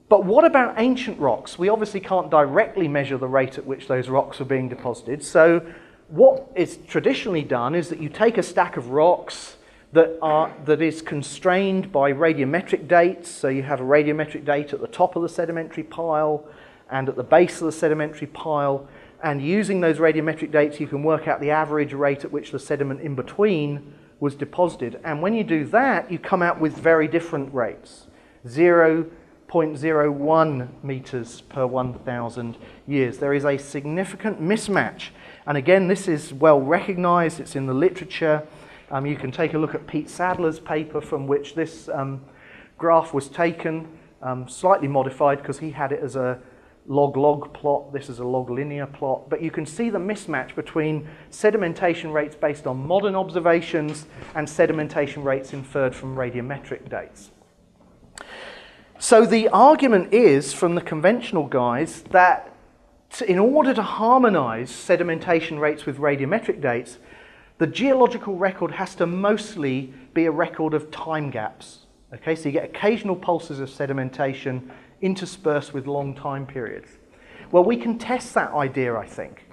But what about ancient rocks? We obviously can't directly measure the rate at which those rocks are being deposited. So what is traditionally done is that you take a stack of rocks that is constrained by radiometric dates. So you have a radiometric date at the top of the sedimentary pile and at the base of the sedimentary pile. And using those radiometric dates, you can work out the average rate at which the sediment in between was deposited. And when you do that, you come out with very different rates. 0.01 meters per 1,000 years. There is a significant mismatch. And again, this is well recognized. It's in the literature. You can take a look at Pete Sadler's paper from which this graph was taken, slightly modified because he had it as a log-log plot. This is a log-linear plot. But you can see the mismatch between sedimentation rates based on modern observations and sedimentation rates inferred from radiometric dates. So the argument is, from the conventional guys, that in order to harmonize sedimentation rates with radiometric dates, the geological record has to mostly be a record of time gaps. Okay, so you get occasional pulses of sedimentation interspersed with long time periods. Well, we can test that idea, I think.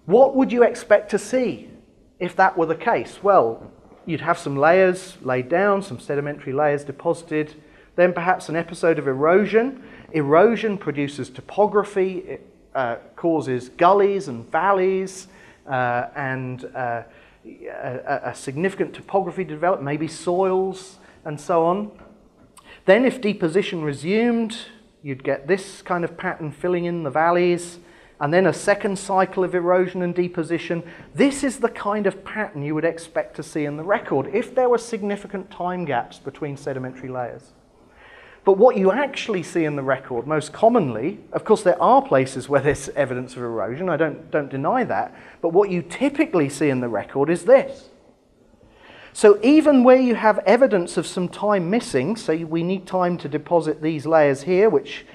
What would you expect to see if that were the case? Well, you'd have some layers laid down, some sedimentary layers deposited, then perhaps an episode of erosion. Erosion produces topography. It causes gullies and valleys and a significant topography to develop, maybe soils and so on. Then if deposition resumed, you'd get this kind of pattern filling in the valleys, and then a second cycle of erosion and deposition. This is the kind of pattern you would expect to see in the record if there were significant time gaps between sedimentary layers. But what you actually see in the record most commonly, of course there are places where there's evidence of erosion, I don't deny that, but what you typically see in the record is this. So even where you have evidence of some time missing, so we need time to deposit these layers here, which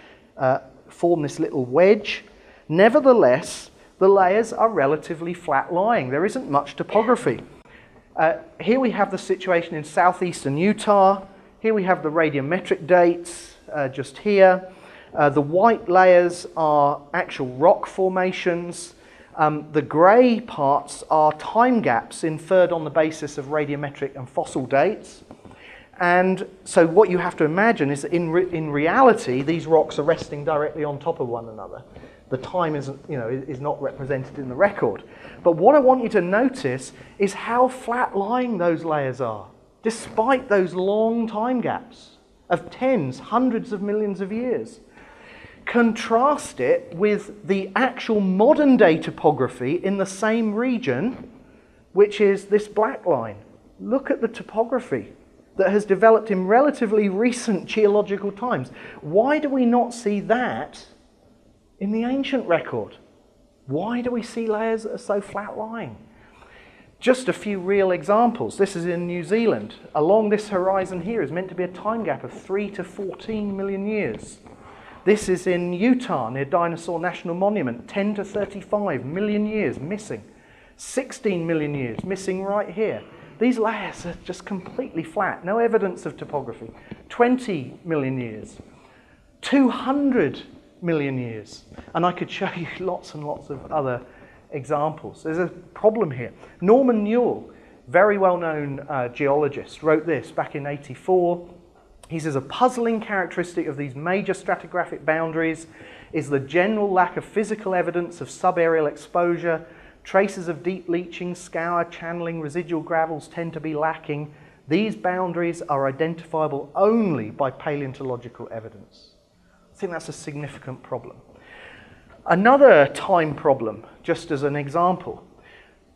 form this little wedge, nevertheless, the layers are relatively flat-lying. There isn't much topography. Here we have the situation in southeastern Utah. Here we have the radiometric dates, just here. The white layers are actual rock formations. The grey parts are time gaps inferred on the basis of radiometric and fossil dates. And so what you have to imagine is that in reality, these rocks are resting directly on top of one another. The time is not represented in the record. But what I want you to notice is how flat-lying those layers are, despite those long time gaps of tens, hundreds of millions of years. Contrast it with the actual modern day topography in the same region, which is this black line. Look at the topography that has developed in relatively recent geological times. Why do we not see that in the ancient record? Why do we see layers that are so flat-lying? Just a few real examples. This is in New Zealand. Along this horizon here is meant to be a time gap of 3 to 14 million years. This is in Utah, near Dinosaur National Monument, 10 to 35 million years missing. 16 million years missing right here. These layers are just completely flat, no evidence of topography. 20 million years, 200 million years. And I could show you lots and lots of other examples. There's a problem here. Norman Newell, very well-known geologist, wrote this back in '84. He says, a puzzling characteristic of these major stratigraphic boundaries is the general lack of physical evidence of subaerial exposure. Traces of deep leaching, scour, channeling, residual gravels tend to be lacking. These boundaries are identifiable only by paleontological evidence. I think that's a significant problem. Another time problem, just as an example.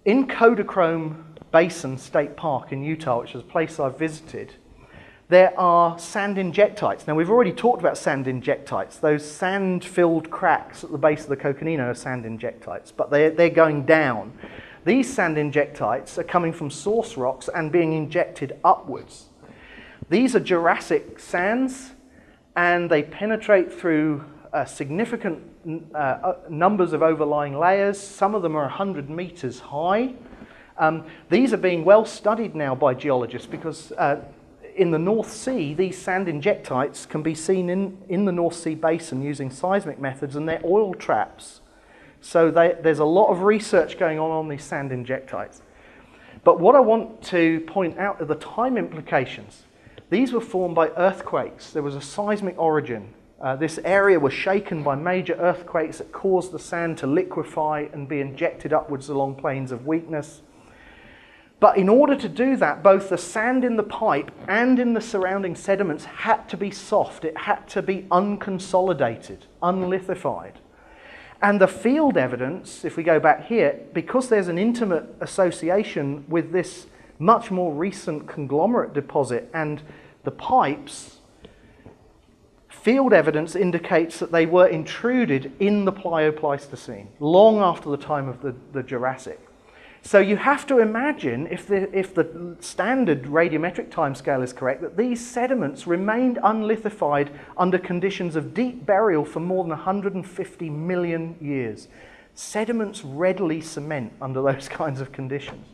In Kodachrome Basin State Park in Utah, which is a place I've visited, there are sand injectites. Now, we've already talked about sand injectites. Those sand-filled cracks at the base of the Coconino are sand injectites, but they're going down. These sand injectites are coming from source rocks and being injected upwards. These are Jurassic sands, and they penetrate through significant numbers of overlying layers. Some of them are 100 meters high. These are being well studied now by geologists because in the North Sea, these sand injectites can be seen in the North Sea basin using seismic methods, and they're oil traps. So there's a lot of research going on these sand injectites. But what I want to point out are the time implications. These were formed by earthquakes. There was a seismic origin. This area was shaken by major earthquakes that caused the sand to liquefy and be injected upwards along planes of weakness. But in order to do that, both the sand in the pipe and in the surrounding sediments had to be soft. It had to be unconsolidated, unlithified. And the field evidence, if we go back here, because there's an intimate association with this much more recent conglomerate deposit and the pipes, field evidence indicates that they were intruded in the Pliopleistocene, long after the time of the Jurassic. So you have to imagine, if the standard radiometric timescale is correct, that these sediments remained unlithified under conditions of deep burial for more than 150 million years. Sediments readily cement under those kinds of conditions.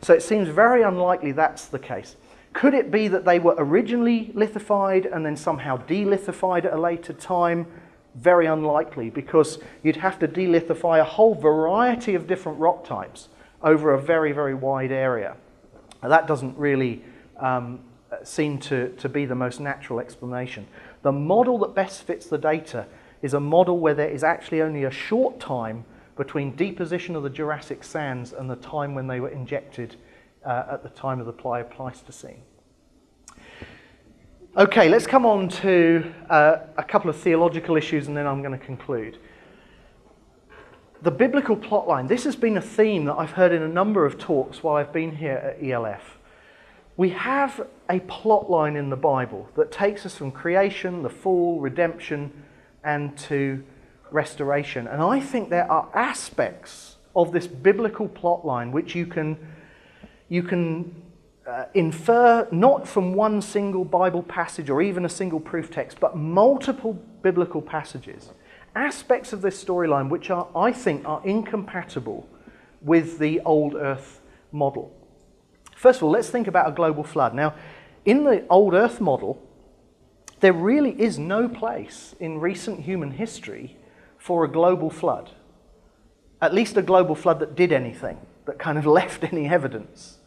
So it seems very unlikely that's the case. Could it be that they were originally lithified and then somehow delithified at a later time? Very unlikely, because you'd have to delithify a whole variety of different rock types over a very, very wide area. Now, that doesn't really seem to be the most natural explanation. The model that best fits the data is a model where there is actually only a short time between deposition of the Jurassic sands and the time when they were injected at the time of the Pliopleistocene. Okay, let's come on to a couple of theological issues and then I'm going to conclude. The biblical plotline. This has been a theme that I've heard in a number of talks while I've been here at ELF. We have a plotline in the Bible that takes us from creation, the fall, redemption, and to restoration. And I think there are aspects of this biblical plotline which you can infer not from one single Bible passage or even a single proof text, but multiple biblical passages. Aspects of this storyline which I think are incompatible with the old Earth model. First of all, let's think about a global flood. Now, in the old Earth model, there really is no place in recent human history for a global flood. At least a global flood that did anything, that kind of left any evidence.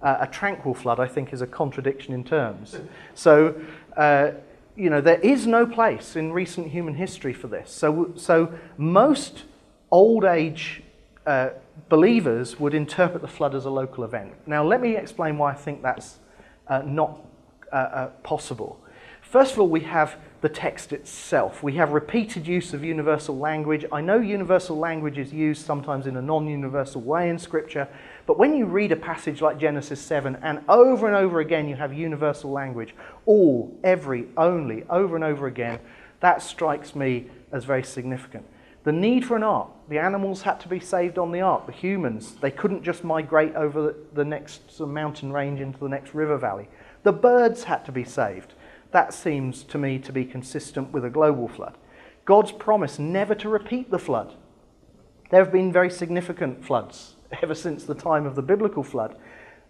A tranquil flood, I think, is a contradiction in terms. So, there is no place in recent human history for this. So most old age believers would interpret the flood as a local event. Now, let me explain why I think that's not possible. First of all, we have the text itself. We have repeated use of universal language. I know universal language is used sometimes in a non-universal way in Scripture, but when you read a passage like Genesis 7, and over again you have universal language, all, every, only, over and over again, that strikes me as very significant. The need for an ark. The animals had to be saved on the ark. The humans, they couldn't just migrate over the next mountain range into the next river valley. The birds had to be saved. That seems to me to be consistent with a global flood. God's promise never to repeat the flood. There have been very significant floods ever since the time of the biblical flood.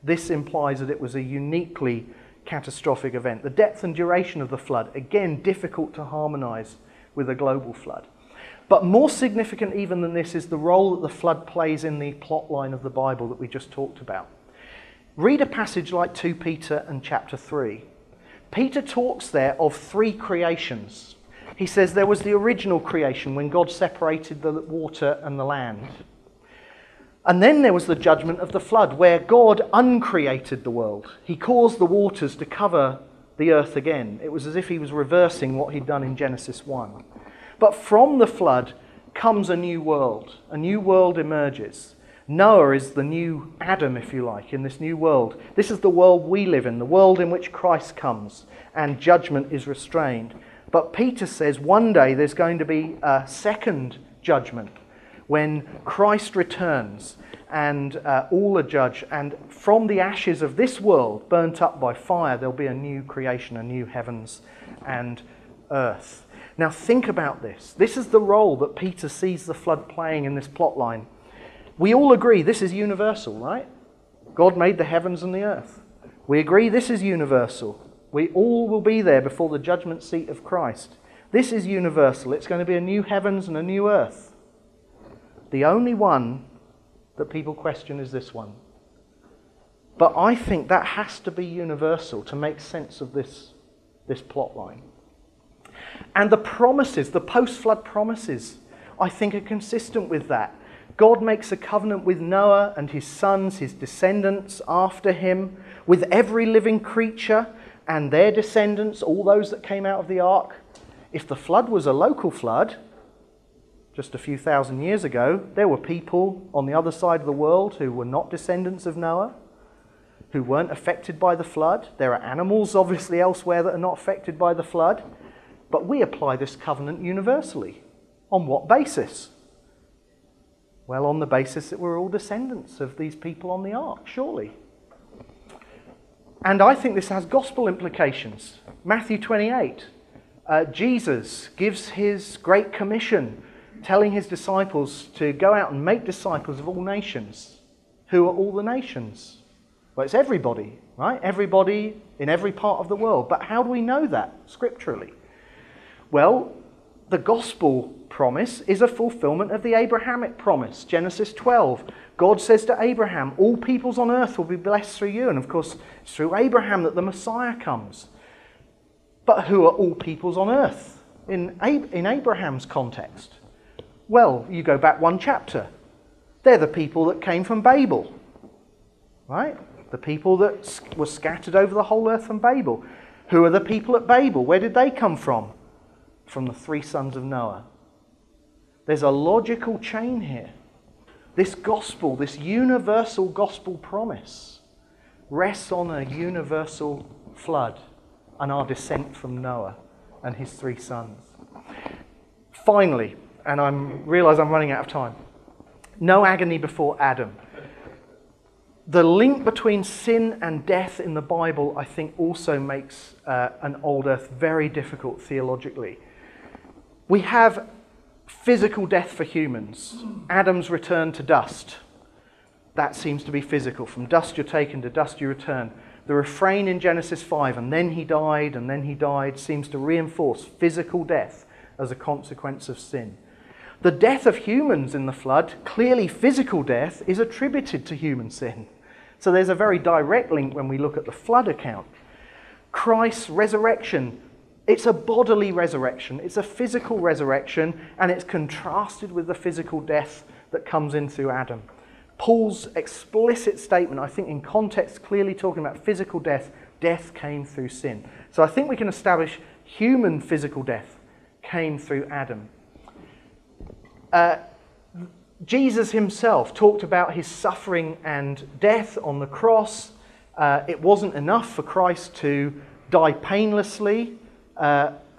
This implies that it was a uniquely catastrophic event. The depth and duration of the flood, again, difficult to harmonize with a global flood. But more significant even than this is the role that the flood plays in the plot line of the Bible that we just talked about. Read a passage like 2 Peter and chapter 3. Peter talks there of 3 creations. He says there was the original creation when God separated the water and the land. And then there was the judgment of the flood, where God uncreated the world. He caused the waters to cover the earth again. It was as if he was reversing what he'd done in Genesis 1. But from the flood comes a new world. A new world emerges. Noah is the new Adam, if you like, in this new world. This is the world we live in, the world in which Christ comes, and judgment is restrained. But Peter says one day there's going to be a second judgment when Christ returns and all are judged. And from the ashes of this world, burnt up by fire, there'll be a new creation, a new heavens and earth. Now think about this. This is the role that Peter sees the flood playing in this plot line. We all agree this is universal, right? God made the heavens and the earth. We agree this is universal. We all will be there before the judgment seat of Christ. This is universal. It's going to be a new heavens and a new earth. The only one that people question is this one. But I think that has to be universal to make sense of this plot line. And the promises, the post-flood promises, I think are consistent with that. God makes a covenant with Noah and his sons, his descendants after him, with every living creature and their descendants, all those that came out of the ark. If the flood was a local flood, just a few thousand years ago, there were people on the other side of the world who were not descendants of Noah, who weren't affected by the flood. There are animals, obviously, elsewhere that are not affected by the flood. But we apply this covenant universally. On what basis? Well, on the basis that we're all descendants of these people on the ark, surely. And I think this has gospel implications. Matthew 28, Jesus gives his great commission, telling his disciples to go out and make disciples of all nations. Who are all the nations? Well, it's everybody, right? Everybody in every part of the world. But how do we know that scripturally? Well, the gospel promise is a fulfillment of the Abrahamic promise. Genesis 12, God says to Abraham, all peoples on earth will be blessed through you. And of course, it's through Abraham that the Messiah comes. But who are all peoples on earth in Abraham's context? Well, you go back one chapter. They're the people that came from Babel, right? The people that were scattered over the whole earth from Babel. Who are the people at Babel? Where did they come from? From the 3 sons of Noah. There's a logical chain here. This gospel, this universal gospel promise, rests on a universal flood and our descent from Noah and his 3 sons. Finally, and I realise I'm running out of time, no agony before Adam. The link between sin and death in the Bible, I think, also makes an old earth very difficult theologically. We have physical death for humans. Adam's return to dust. That seems to be physical. From dust you're taken, to dust you return. The refrain in Genesis 5, and then he died, seems to reinforce physical death as a consequence of sin. The death of humans in the flood, clearly physical death, is attributed to human sin. So there's a very direct link when we look at the flood account. Christ's resurrection, it's a bodily resurrection, it's a physical resurrection, and it's contrasted with the physical death that comes in through Adam. Paul's explicit statement, I think in context, clearly talking about physical death, death came through sin. So I think we can establish human physical death came through Adam. Jesus himself talked about his suffering and death on the cross. It wasn't enough for Christ to die painlessly.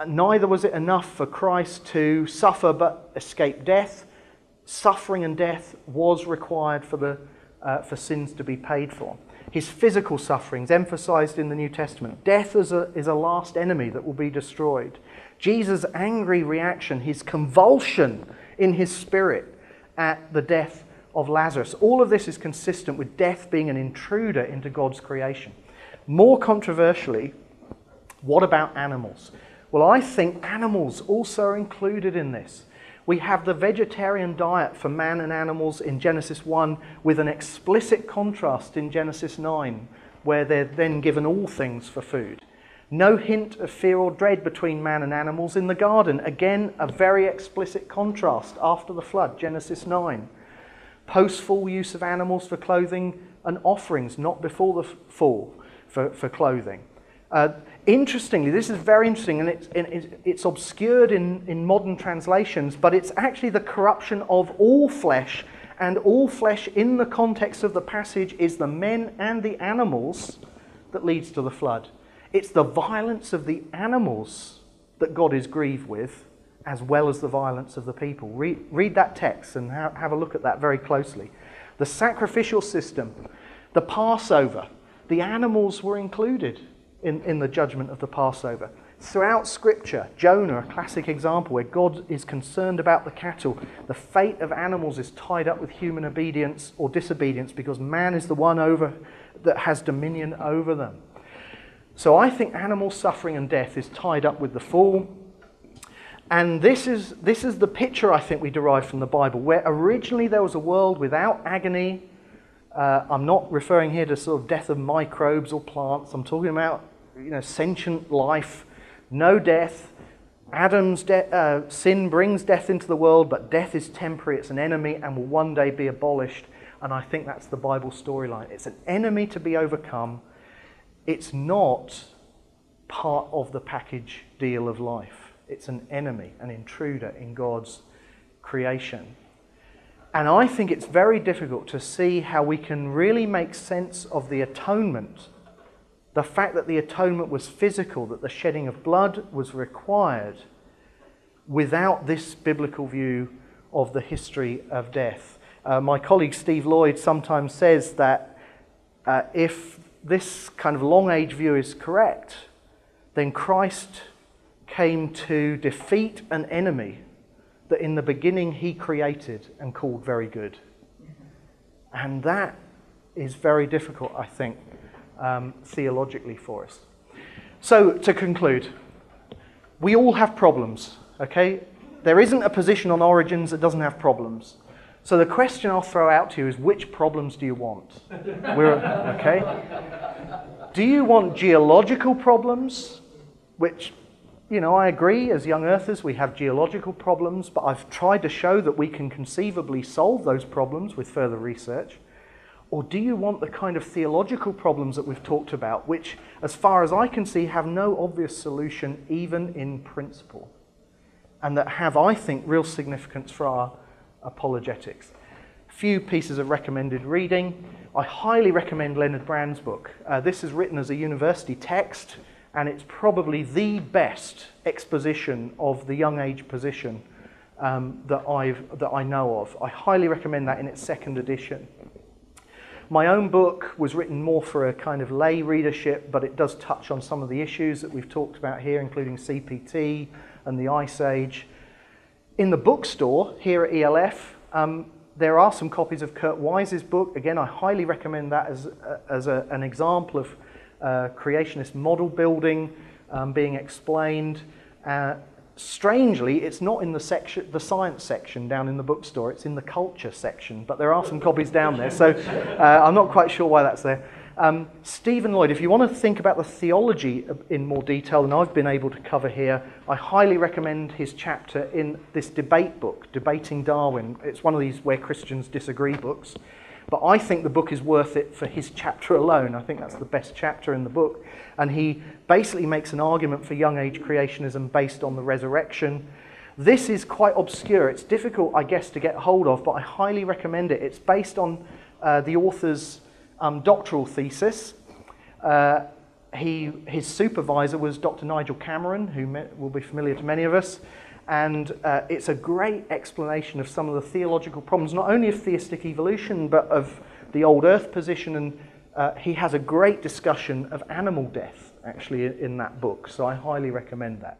Neither was it enough for Christ to suffer but escape death. Suffering and death was required for sins to be paid for. His physical sufferings emphasized in the New Testament. Death is a last enemy that will be destroyed. Jesus' angry reaction, his convulsion in his spirit at the death of Lazarus. All of this is consistent with death being an intruder into God's creation. More controversially, what about animals? Well, I think animals also are included in this. We have the vegetarian diet for man and animals in Genesis 1 with an explicit contrast in Genesis 9, where they're then given all things for food. No hint of fear or dread between man and animals in the garden. Again, a very explicit contrast after the flood, Genesis 9. Post-fall use of animals for clothing and offerings, not before the fall for clothing. Interestingly, this is very interesting, and it's obscured in modern translations, but it's actually the corruption of all flesh, and all flesh in the context of the passage is the men and the animals that leads to the flood. It's the violence of the animals that God is grieved with, as well as the violence of the people. Read that text and have a look at that very closely. The sacrificial system, the Passover, the animals were included in the judgment of the Passover. Throughout Scripture, Jonah, a classic example where God is concerned about the cattle. The fate of animals is tied up with human obedience or disobedience because man is the one that has dominion over them. So I think animal suffering and death is tied up with the fall. And this is the picture I think we derive from the Bible, where originally there was a world without agony. I'm not referring here to sort of death of microbes or plants. I'm talking about sentient life, no death. Adam's sin brings death into the world, but death is temporary, it's an enemy and will one day be abolished. And I think that's the Bible storyline. It's an enemy to be overcome. It's not part of the package deal of life. It's an enemy, an intruder in God's creation. And I think it's very difficult to see how we can really make sense of the atonement. The fact that the atonement was physical, that the shedding of blood was required, without this biblical view of the history of death. My colleague Steve Lloyd sometimes says that if this kind of long age view is correct, then Christ came to defeat an enemy that in the beginning he created and called very good. And that is very difficult, I think, theologically for us. So, to conclude, we all have problems, okay? There isn't a position on origins that doesn't have problems. So the question I'll throw out to you is, which problems do you want? Okay? Do you want geological problems, which, I agree, as young earthers, we have geological problems, but I've tried to show that we can conceivably solve those problems with further research. Or do you want the kind of theological problems that we've talked about, which, as far as I can see, have no obvious solution, even in principle, and that have, I think, real significance for our apologetics? Few pieces of recommended reading. I highly recommend Leonard Brand's book. This is written as a university text, and it's probably the best exposition of the young age position that I know of. I highly recommend that in its second edition. My own book was written more for a kind of lay readership, but it does touch on some of the issues that we've talked about here, including CPT and the Ice Age. In the bookstore here at ELF, there are some copies of Kurt Wise's book. Again, I highly recommend that as an example of creationist model building being explained. Strangely, it's not in the science section down in the bookstore, it's in the culture section, but there are some copies down there, so I'm not quite sure why that's there. Stephen Lloyd, if you want to think about the theology in more detail than I've been able to cover here, I highly recommend his chapter in this debate book, Debating Darwin. It's one of these where Christians disagree books, but I think the book is worth it for his chapter alone. I think that's the best chapter in the book, and he basically makes an argument for young age creationism based on the resurrection. This is quite obscure. It's difficult, I guess, to get hold of, but I highly recommend it. It's based on the author's doctoral thesis. His supervisor was Dr. Nigel Cameron, who will be familiar to many of us, and it's a great explanation of some of the theological problems, not only of theistic evolution, but of the old Earth position, and he has a great discussion of animal death, actually, in that book, so I highly recommend that.